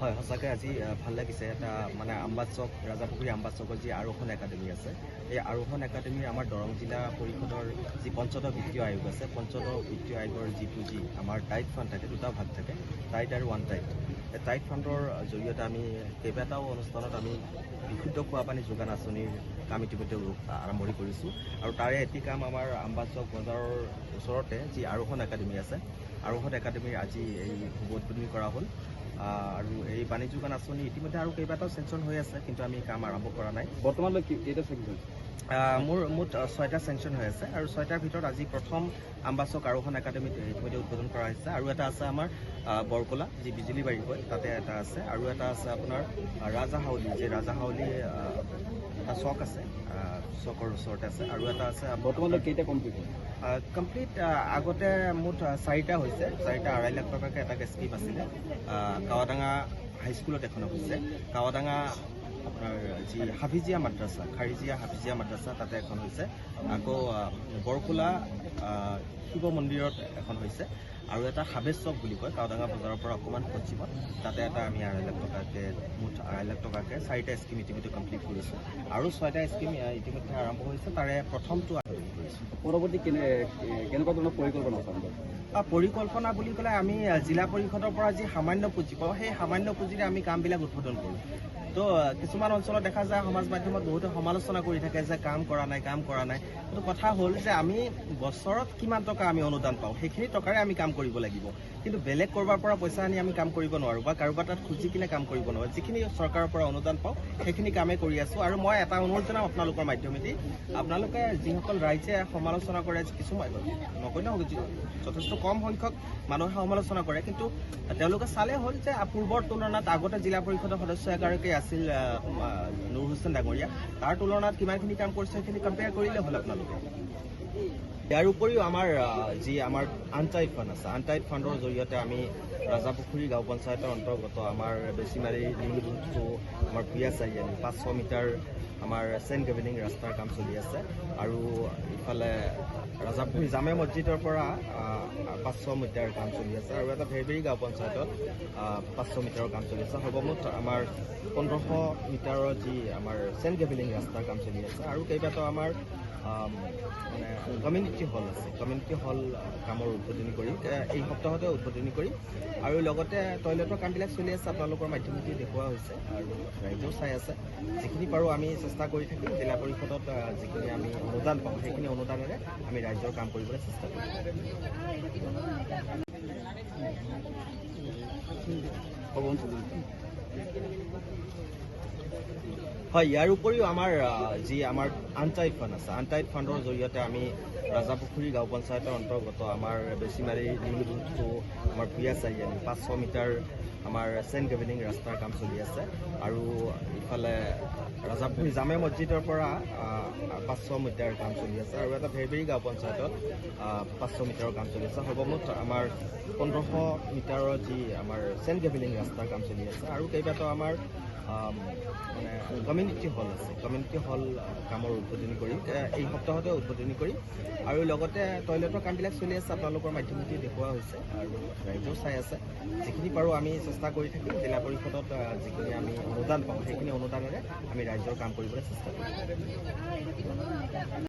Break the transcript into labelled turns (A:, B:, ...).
A: হয় সঁচাকৈ আজি ভাল লাগিছে এটা মানে আম্বাচক ৰাজাপুখুৰী আম্বাচকৰ যি আৰোহণ একাডেমি আছে এই আৰোহণ একাডেমীৰ আমাৰ দৰং জিলা পৰিষদৰ যি পঞ্চদশ বিত্তীয় আয়োগ আছে পঞ্চদশ বিত্তীয় আয়োগৰ যি পুঁজি আমাৰ টাইট ফাণ্ড থাকে দুটা ভাগ থাকে টাইট আৰু ওৱান টাইট এই টাইট ফাণ্ডৰ জৰিয়তে আমি কেইবাটাও অনুষ্ঠানত আমি বিশুদ্ধ খোৱা পানী যোগান আঁচনিৰ কাম ইতিমধ্যে আৰম্ভণি কৰিছোঁ আৰু তাৰে এটি কাম আমাৰ আম্বাচক বজাৰৰ ওচৰতে যি আৰোহণ একাডেমি আছে আৰোহণ একাডেমীৰ আজি এই শুভ উদ্বোধনী কৰা হ'ল আৰু এই পানী যোগান আঁচনি ইতিমধ্যে আৰু কেইবাটাও চেংচন হৈ আছে কিন্তু আমি কাম আৰম্ভ কৰা নাই
B: বৰ্তমানলৈ কেইটা চেংচন
A: মোৰ মুঠ 6টা চেংচন হৈ আছে আৰু 6টাৰ ভিতৰত আজি প্ৰথম আম্বাচক আৰোহণ একাডেমীত ইতিমধ্যে উদ্বোধন কৰা হৈছে আৰু এটা আছে আমাৰ বৰকলা যি বিজুলী বাৰী কয় তাতে এটা আছে আৰু এটা আছে আপোনাৰ ৰাজাহাউলি যে ৰাজাহাউলি এটা চক আছে চকৰ ওচৰতে আছে আৰু এটা আছে
B: বৰ্তমানলৈ কেইটা কমপ্লিট
A: কমপ্লিট আগতে মুঠ 4টা হৈছে 4টা 2.5 লাখ টকাকৈ এটা স্কিম আছিলে কাৱাডাঙা হাইস্কুলত এখন হৈছে কাৱাডাঙা আপোনাৰ যি হাফিজিয়া মাদ্ৰাছা খাৰিজিয়া হাফিজিয়া মাদ্ৰাছা তাতে এখন হৈছে আকৌ বৰকোলা শিৱ মন্দিৰত এখন হৈছে আৰু এটা হাবেশ চক বুলি কয় কাৱাডাঙা বজাৰৰ পৰা অকণমান পশ্চিমত তাতে এটা আমি 2.5 লাখ টকাকৈ মুঠ 2.5 লাখ টকাকৈ 4টা স্কিম ইতিমধ্যে কমপ্লিট কৰিছোঁ আৰু 6টা স্কিম ইতিমধ্যে আৰম্ভ হৈছে তাৰে প্ৰথমটো আৰম্ভ কৰিছোঁ
B: পৰৱৰ্তী কেনেকুৱা ধৰণৰ পৰিকল্পনা আছে
A: পৰিকল্পনা বুলি ক'লে আমি জিলা পৰিষদৰ পৰা যি সামান্য পুঁজি পাওঁ সেই সামান্য পুঁজিৰে আমি কামবিলাক উদ্বোধন কৰোঁ তো কিছুমান অঞ্চলত দেখা যায় সমাজ মাধ্যমত বহুতে সমালোচনা কৰি থাকে যে কাম কৰা নাই কিন্তু কথা হ'ল যে আমি বছৰত কিমান টকা আমি অনুদান পাওঁ সেইখিনি টকাৰে আমি কাম কৰিব লাগিব কিন্তু বেলেগ ক'ৰবাৰ পৰা পইচা আনি আমি কাম কৰিব নোৱাৰোঁ বা কাৰোবাৰ তাত খুজি কিনে কাম কৰিব নোৱাৰোঁ যিখিনি চৰকাৰৰ পৰা অনুদান পাওঁ সেইখিনি কামেই কৰি আছোঁ আৰু মই এটা অনুৰোধ জনাম আপোনালোকৰ মাধ্যমেদি আপোনালোকে যিসকল ৰাইজে সমালোচনা কৰে কিছুমান নকয় নহয় যথেষ্ট কম সংখ্যক মানুহে সমালোচনা কৰে কিন্তু তেওঁলোকে চালে হ'ল যে পূৰ্বৰ তুলনাত আগতে জিলা পৰিষদৰ সদস্য এগৰাকী আছিল নুৰ হুছেইন ডাঙৰীয়া তাৰ তুলনাত কিমানখিনি কাম কৰিছে সেইখিনি কম্পেয়াৰ কৰিলে হ'ল আপোনালোকে ইয়াৰ উপৰিও আমাৰ যি আমাৰ আনটাইট ফাণ্ড আছে আনটাইট ফাণ্ডৰ জৰিয়তে আমি ৰাজাপুখুৰী গাঁও পঞ্চায়তৰ অন্তৰ্গত আমাৰ বেছিমাৰী নিউটো আমাৰ পিয়া চাৰিআলি 500 মিটাৰ আমাৰ চেইন গেভেনিং ৰাস্তাৰ কাম চলি আছে আৰু ইফালে ৰাজাপুখুৰী জামে মছজিদৰ পৰা 500 মিটাৰ কাম চলি আছে আৰু এটা ভেৰবেৰী গাঁও পঞ্চায়তত 500 মিটাৰৰ কাম চলি আছে সৰ্বমুঠ আমাৰ 1500 মিটাৰৰ যি আমাৰ চেইন গেভেনিং ৰাস্তাৰ কাম চলি আছে আৰু কেইবাটাও আমাৰ মানে কমিউনিটি হল আছে কমিউনিটি হল কামৰ উদ্বোধনী কৰি এই সপ্তাহতে উদ্বোধনী কৰি আৰু লগতে টয়লেটৰ কামবিলাক চলি আছে আপোনালোকৰ মাধ্যমেদি দেখুওৱা হৈছে আৰু ৰাইজেও চাই আছে যিখিনি পাৰোঁ আমি চেষ্টা কৰি থাকিম জিলা পৰিষদত যিখিনি আমি অনুদান পাওঁ সেইখিনি অনুদানেৰে আমি ৰাইজৰ কাম কৰিবলৈ চেষ্টা কৰিম হয় ইয়াৰ উপৰিও আমাৰ যি আমাৰ আনটাইট ফাণ্ড আছে আনটাইট ফাণ্ডৰ জৰিয়তে আমি ৰাজাপুখুৰী গাঁও পঞ্চায়তৰ অন্তৰ্গত আমাৰ বেছিমাৰী নিউটো আমাৰ পিয়া চাৰিআলি 500 মিটাৰ আমাৰ চেইন গেভেনিং ৰাস্তাৰ কাম চলি আছে আৰু ইফালে ৰাজাপুখুৰী জামে মছজিদৰ পৰা 500 মিটাৰ কাম চলি আছে আৰু এটা ভেৰবেৰী গাঁও পঞ্চায়তত 500 মিটাৰৰ কাম চলি আছে সৰ্বমুঠ আমাৰ 1500 মিটাৰৰ যি আমাৰ চেইন গেভেনিং ৰাস্তাৰ কাম চলি আছে আৰু কেইবাটাও আমাৰ মানে কমিউনিটি হল আছে কমিউনিটি হল কামৰ উদ্বোধনী কৰি এই সপ্তাহতে উদ্বোধনী কৰি আৰু লগতে টয়লেটৰ কামবিলাক চলি আছে আপোনালোকৰ মাধ্যমেদি দেখুওৱা হৈছে আৰু ৰাইজেও চাই আছে যিখিনি পাৰোঁ আমি চেষ্টা কৰি থাকিম জিলা পৰিষদত যিখিনি আমি অনুদান পাওঁ সেইখিনি অনুদানেৰে আমি ৰাইজৰ কাম কৰিবলৈ চেষ্টা কৰিম